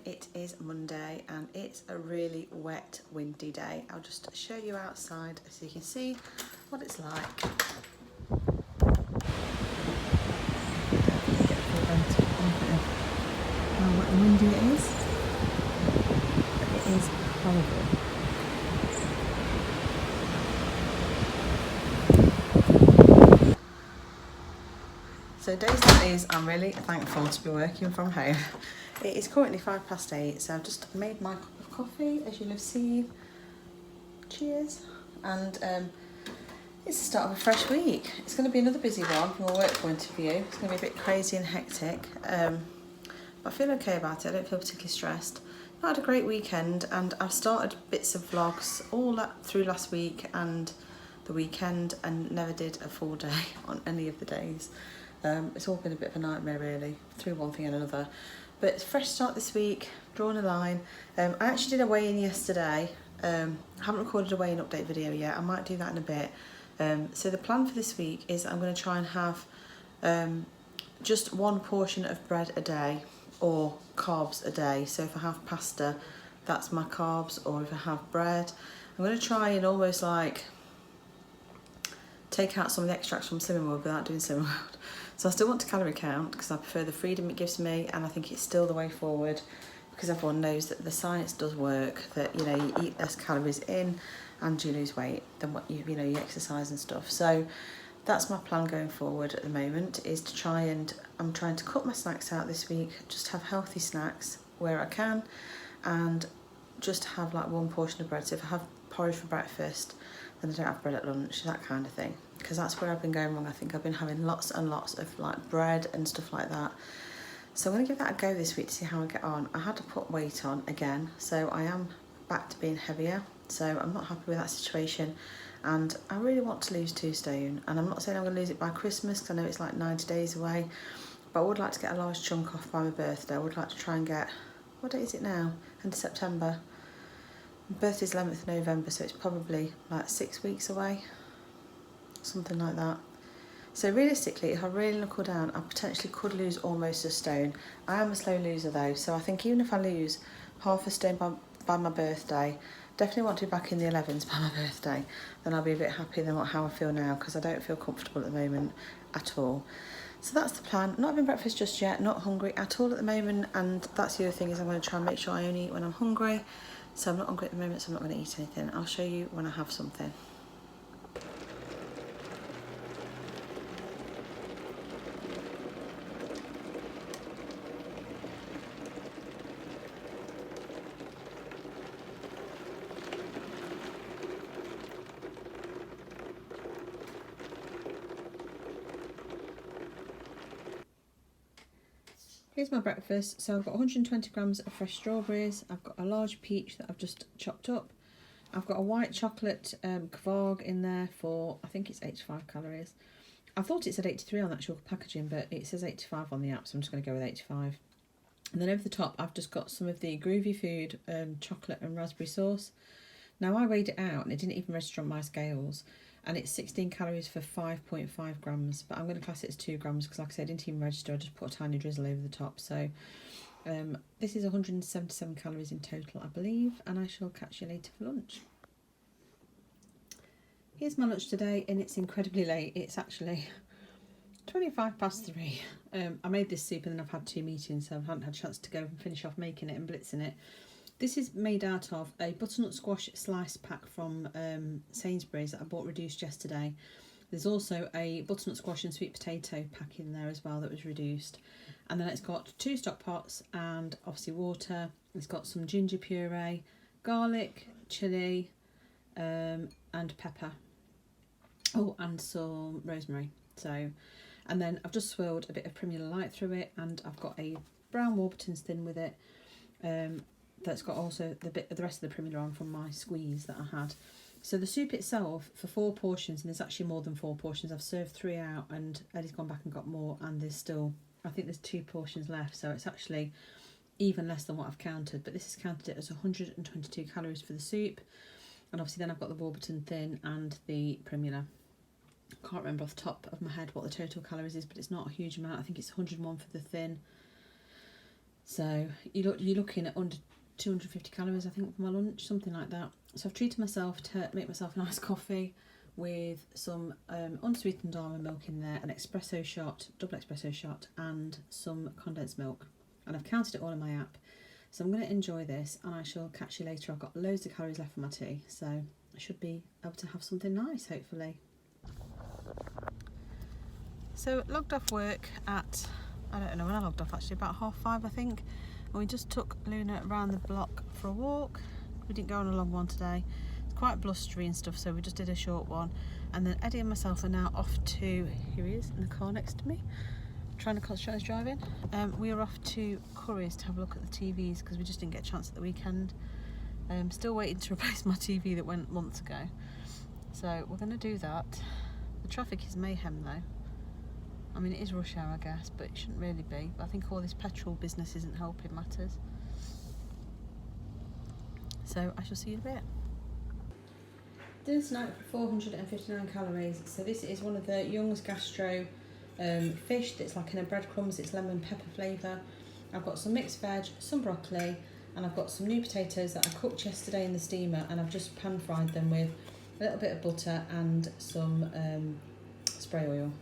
It is Monday and it's a really wet, windy day. I'll just show you outside so you can see what it's like. How wet and windy it is. It is horrible. So days like these, I'm really thankful to be working from home. It is currently 8:05, so I've just made my cup of coffee, as you'll have seen. Cheers. And it's the start of a fresh week. It's going to be another busy one from a work point of view. It's going to be a bit crazy and hectic. But I feel okay about it. I don't feel particularly stressed. I had a great weekend and I've started bits of vlogs all through last week and the weekend and never did a full day on any of the days. It's all been a bit of a nightmare really, through one thing and another. But it's a fresh start this week, drawing a line. I actually did a weigh-in yesterday. I haven't recorded a weigh-in update video yet. I might do that in a bit. So the plan for this week is I'm going to try and have just one portion of bread a day or carbs a day. So if I have pasta, that's my carbs, or if I have bread, I'm going to try and almost like take out some of the extracts from Slimming World without doing Slimming World. So I still want to calorie count because I prefer the freedom it gives me, and I think it's still the way forward because everyone knows that the science does work, that you eat less calories in and you lose weight than what you exercise and stuff. So that's my plan going forward at the moment, is to try and I'm trying to cut my snacks out this week, just have healthy snacks where I can, and just have like one portion of bread. So if I have porridge for breakfast, then I don't have bread at lunch, that kind of thing. Because that's where I've been going wrong. I think I've been having lots and lots of like bread and stuff like that. So I'm going to give that a go this week to see how I get on. I had to put weight on again, so I am back to being heavier. So I'm not happy with that situation. And I really want to lose 2 stone. And I'm not saying I'm going to lose it by Christmas because I know it's like 90 days away. But I would like to get a large chunk off by my birthday. I would like to try and get, what date is it now? End of September. My birthday's 11th of November, so it's probably like 6 weeks away. Something like that. So realistically, if I really knuckle down, I potentially could lose almost a stone. I am a slow loser though, so I think even if I lose half a stone by my birthday, definitely want to be back in the 11s by my birthday, then I'll be a bit happier than how I feel now, because I don't feel comfortable at the moment at all. So that's the plan. Not having breakfast just yet, not hungry at all at the moment, and that's the other thing, is I'm going to try and make sure I only eat when I'm hungry. So I'm not hungry at the moment, so I'm not going to eat anything. I'll show you when I have something. Here's my breakfast. So I've got 120 grams of fresh strawberries. I've got a large peach that I've just chopped up. I've got a white chocolate kvarg in there for, I think it's 85 calories. I thought it said 83 on that sugar packaging, but it says 85 on the app, so I'm just going to go with 85. And then over the top, I've just got some of the Groovy Food chocolate and raspberry sauce. Now I weighed it out and it didn't even register on my scales. And it's 16 calories for 5.5 grams, but I'm going to class it as 2 grams because, like I said, I didn't even register. I just put a tiny drizzle over the top. So this is 177 calories in total, I believe, and I shall catch you later for lunch. Here's my lunch today, and it's incredibly late. It's actually 3:25. I made this soup and then I've had 2 meetings, so I haven't had a chance to go and finish off making it and blitzing it. This is made out of a butternut squash slice pack from Sainsbury's that I bought reduced yesterday. There's also a butternut squash and sweet potato pack in there as well that was reduced. And then it's got 2 stock pots and obviously water. It's got some ginger puree, garlic, chilli, and pepper. Oh, and some rosemary. So, and then I've just swirled a bit of Primula Light through it, and I've got a brown Warburton's thin with it. That's got also the rest of the Primula on from my squeeze that I had. So the soup itself, for 4 portions, and there's actually more than 4 portions. I've served 3 out, and Eddie's gone back and got more, and there's still, I think there's 2 portions left, so it's actually even less than what I've counted. But this has counted it as 122 calories for the soup, and obviously then I've got the Warburton thin and the Primula. I can't remember off the top of my head what the total calories is, but it's not a huge amount. I think it's 101 for the thin. So you're looking at under 250 calories, I think, for my lunch, something like that. So I've treated myself to make myself a nice coffee with some unsweetened almond milk in there, an espresso shot, double espresso shot, and some condensed milk. And I've counted it all in my app. So I'm going to enjoy this, and I shall catch you later. I've got loads of calories left for my tea, so I should be able to have something nice, hopefully. So logged off work at, I don't know when I logged off actually, about 5:30 I think. And we just took Luna around the block for a walk. We didn't go on a long one today. It's quite blustery and stuff, so we just did a short one. And then Eddie and myself are now off to, here he is in the car next to me, trying to concentrate on his driving. We are off to Curry's to have a look at the TVs because we just didn't get a chance at the weekend. Still waiting to replace my TV that went months ago. So we're going to do that. The traffic is mayhem though. I mean, it is rush hour, I guess, but it shouldn't really be. But I think all this petrol business isn't helping matters. So I shall see you in a bit. Dinner tonight for 459 calories. So this is one of the Young's Gastro fish that's like in a breadcrumbs. It's lemon pepper flavour. I've got some mixed veg, some broccoli, and I've got some new potatoes that I cooked yesterday in the steamer, and I've just pan fried them with a little bit of butter and some spray oil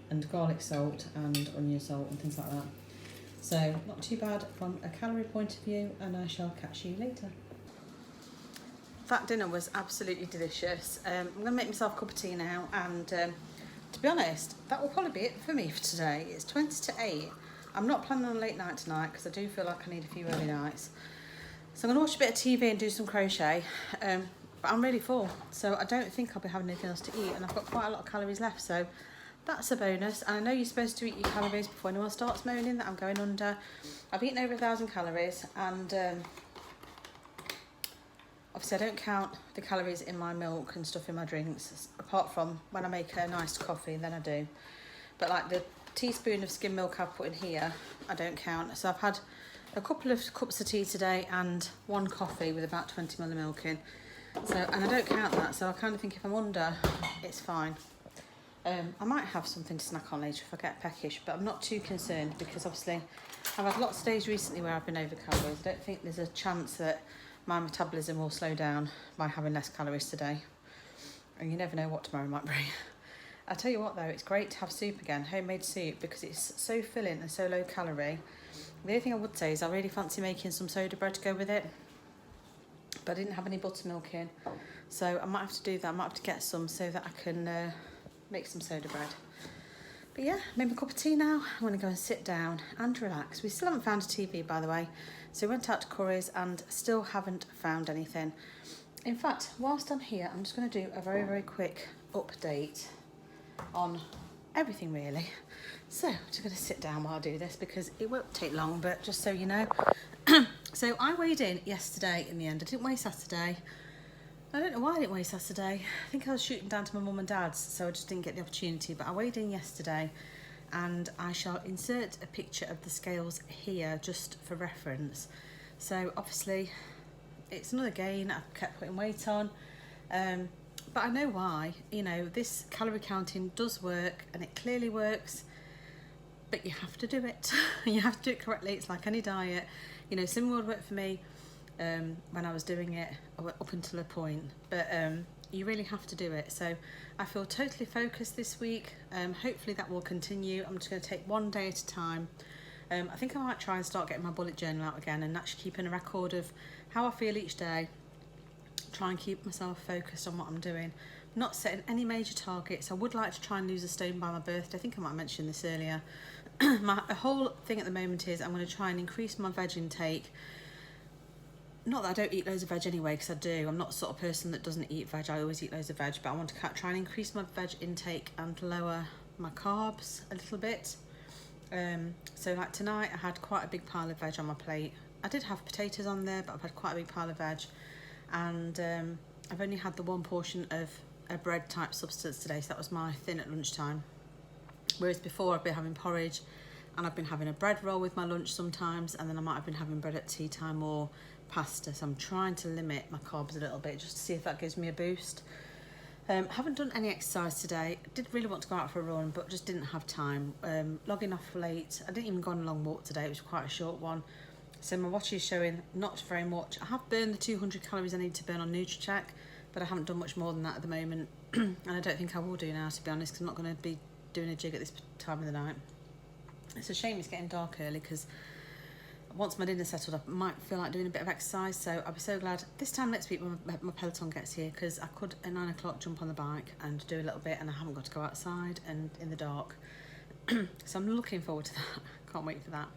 and garlic salt and onion salt and things like that. So not too bad from a calorie point of view, and I shall catch you later. That dinner was absolutely delicious. I'm going to make myself a cup of tea now, and to be honest, that will probably be it for me for today. It's 20 to 8. I'm not planning on a late night tonight because I do feel like I need a few early nights. So I'm going to watch a bit of TV and do some crochet, but I'm really full, so I don't think I'll be having anything else to eat, and I've got quite a lot of calories left, so that's a bonus. And I know you're supposed to eat your calories before anyone starts moaning that I'm going under. I've eaten over 1,000 calories, and obviously I don't count the calories in my milk and stuff in my drinks, apart from when I make a nice coffee, then I do. But like the teaspoon of skim milk I've put in here, I don't count. So I've had a couple of cups of tea today and one coffee with about 20 ml of milk in. So, and I don't count that, so I kind of think if I'm under, it's fine. I might have something to snack on later if I get peckish, but I'm not too concerned because obviously I've had lots of days recently where I've been over calories. I don't think there's a chance that my metabolism will slow down by having less calories today. And you never know what tomorrow might bring. I tell you what though, it's great to have soup again, homemade soup, because it's so filling and so low calorie. The only thing I would say is I really fancy making some soda bread to go with it, but I didn't have any buttermilk in, so I might have to do that. I might have to get some so that I can make some soda bread. But yeah, made my cup of tea now. I'm going to go and sit down and relax. We still haven't found a TV, by the way, so we went out to Curry's and still haven't found anything. In fact, whilst I'm here, I'm just going to do a very, very quick update on everything really. So I'm just going to sit down while I do this because it won't take long, but just so you know. So I weighed in yesterday in the end. I didn't weigh Saturday. I don't know why I didn't weigh Saturday. I think I was shooting down to my mum and dad's, so I just didn't get the opportunity, but I weighed in yesterday, and I shall insert a picture of the scales here just for reference. So obviously it's another gain. I've kept putting weight on, but I know why. You know, this calorie counting does work, and it clearly works, but you have to do it. You have to do it correctly. It's like any diet. You know, Slimming World worked for me when I was doing it up until a point, but you really have to do it. So I feel totally focused this week. Hopefully that will continue. I'm just going to take one day at a time. I think I might try and start getting my bullet journal out again and actually keeping a record of how I feel each day. Try and keep myself focused on what I'm doing. Not setting any major targets. I would like to try and lose a stone by my birthday. I think I might have mentioned this earlier. My whole thing at the moment is I'm going to try and increase my veg intake. Not that I don't eat loads of veg anyway, because I do. I'm not the sort of person that doesn't eat veg. I always eat loads of veg, but I want to try and increase my veg intake and lower my carbs a little bit. So like tonight I had quite a big pile of veg on my plate. I did have potatoes on there, but I've had quite a big pile of veg, and I've only had the one portion of a bread type substance today, so that was my thin at lunchtime. Whereas before I've been having porridge, and I've been having a bread roll with my lunch sometimes, and then I might have been having bread at tea time or pasta. So I'm trying to limit my carbs a little bit just to see if that gives me a boost. Haven't done any exercise today. Did really want to go out for a run, but just didn't have time. Logging off late. I didn't even go on a long walk today. It was quite a short one. So my watch is showing not very much. I have burned the 200 calories I need to burn on nutracheck, but I haven't done much more than that at the moment. And I don't think I will do now, to be honest, because I'm not going to be doing a jig at this time of the night. It's a shame it's getting dark early, because once my dinner's settled up, I might feel like doing a bit of exercise. So I'll be so glad this time next week when my Peloton gets here, because I could at 9 o'clock jump on the bike and do a little bit, and I haven't got to go outside and in the dark. So I'm looking forward to that. Can't wait for that.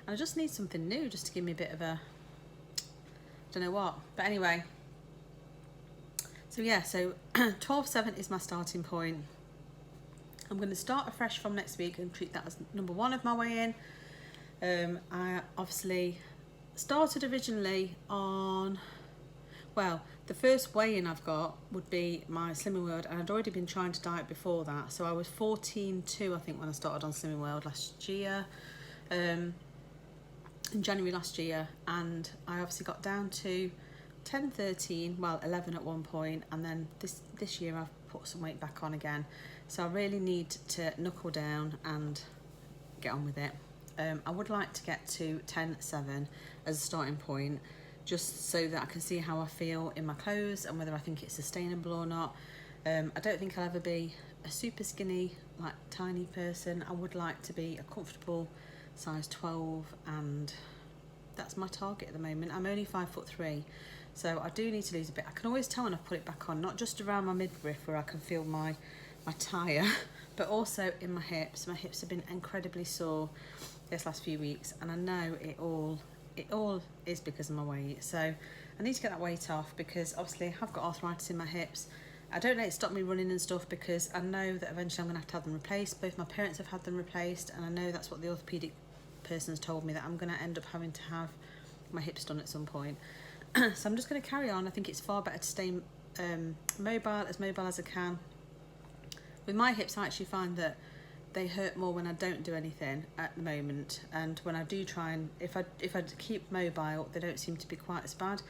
And I just need something new just to give me a bit of a, don't know what. But anyway, so yeah, so 12.7 is my starting point. I'm going to start afresh from next week and treat that as number 1 of my weigh-in. I obviously started originally on, well, the first weigh-in I've got would be my Slimming World, and I'd already been trying to diet before that. So I was 14.2, I think, when I started on Slimming World last year, in January last year, and I obviously got down to 10, 13, well, 11 at one point, and then this year I've put some weight back on again. So I really need to knuckle down and get on with it. I would like to get to 10.7 as a starting point, just so that I can see how I feel in my clothes and whether I think it's sustainable or not. I don't think I'll ever be a super skinny, like tiny person. I would like to be a comfortable size 12, and that's my target at the moment. I'm only 5'3", so I do need to lose a bit. I can always tell when I've put it back on, not just around my midriff where I can feel my tyre, but also in my hips. My hips have been incredibly sore this last few weeks, and I know it all is because of my weight. So I need to get that weight off, because obviously I have got arthritis in my hips. I don't let it stop me running and stuff, because I know that eventually I'm going to have them replaced. Both my parents have had them replaced, and I know that's what the orthopaedic person has told me, that I'm going to end up having to have my hips done at some point. So I'm just going to carry on. I think it's far better to stay mobile as I can. With my hips, I actually find that they hurt more when I don't do anything at the moment, and when I do try and if I keep mobile, they don't seem to be quite as bad.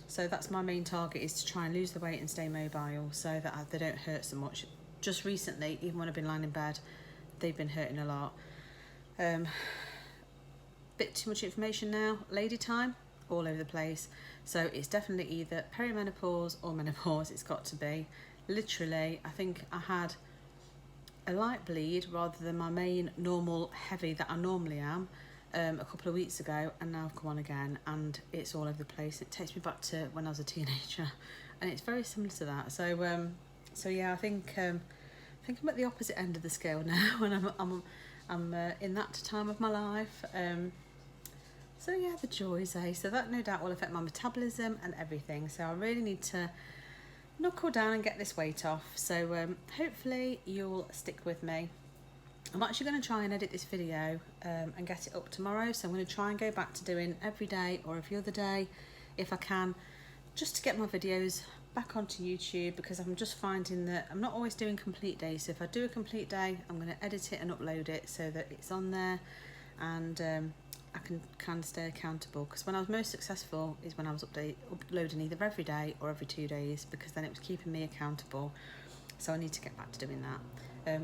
So that's my main target, is to try and lose the weight and stay mobile, so that they don't hurt so much. Just recently, even when I've been lying in bed, they've been hurting a lot. Bit too much information now. Lady time all over the place. So it's definitely either perimenopause or menopause. It's got to be. Literally, I think I had a light bleed rather than my main normal heavy that I normally am a couple of weeks ago, and now I've come on again, and it's all over the place. It takes me back to when I was a teenager, and it's very similar to that. So so yeah, I think I'm at the opposite end of the scale now, and I'm in that time of my life. So yeah, the joys, eh? So that no doubt will affect my metabolism and everything. So I really need to knuckle down and get this weight off. So hopefully you'll stick with me. I'm actually going to try and edit this video and get it up tomorrow. So I'm going to try and go back to doing every day or every other day if I can, just to get my videos back onto YouTube, because I'm just finding that I'm not always doing complete days. So if I do a complete day, I'm going to edit it and upload it so that it's on there, and I can kind of stay accountable, because when I was most successful is when I was uploading either every day or every 2 days, because then it was keeping me accountable. So I need to get back to doing that.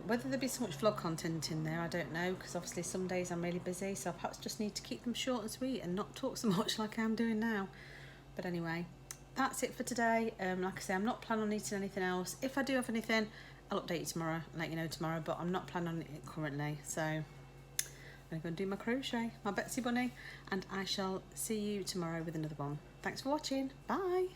Whether there'll be so much vlog content in there, I don't know, because obviously some days I'm really busy, so I perhaps just need to keep them short and sweet and not talk so much like I'm doing now. But anyway, that's it for today. Like I say, I'm not planning on eating anything else. If I do have anything, I'll update you tomorrow and let you know tomorrow, but I'm not planning on it currently. So I'm going to do my crochet, my Betsy bunny, and I shall see you tomorrow with another one. Thanks for watching. Bye.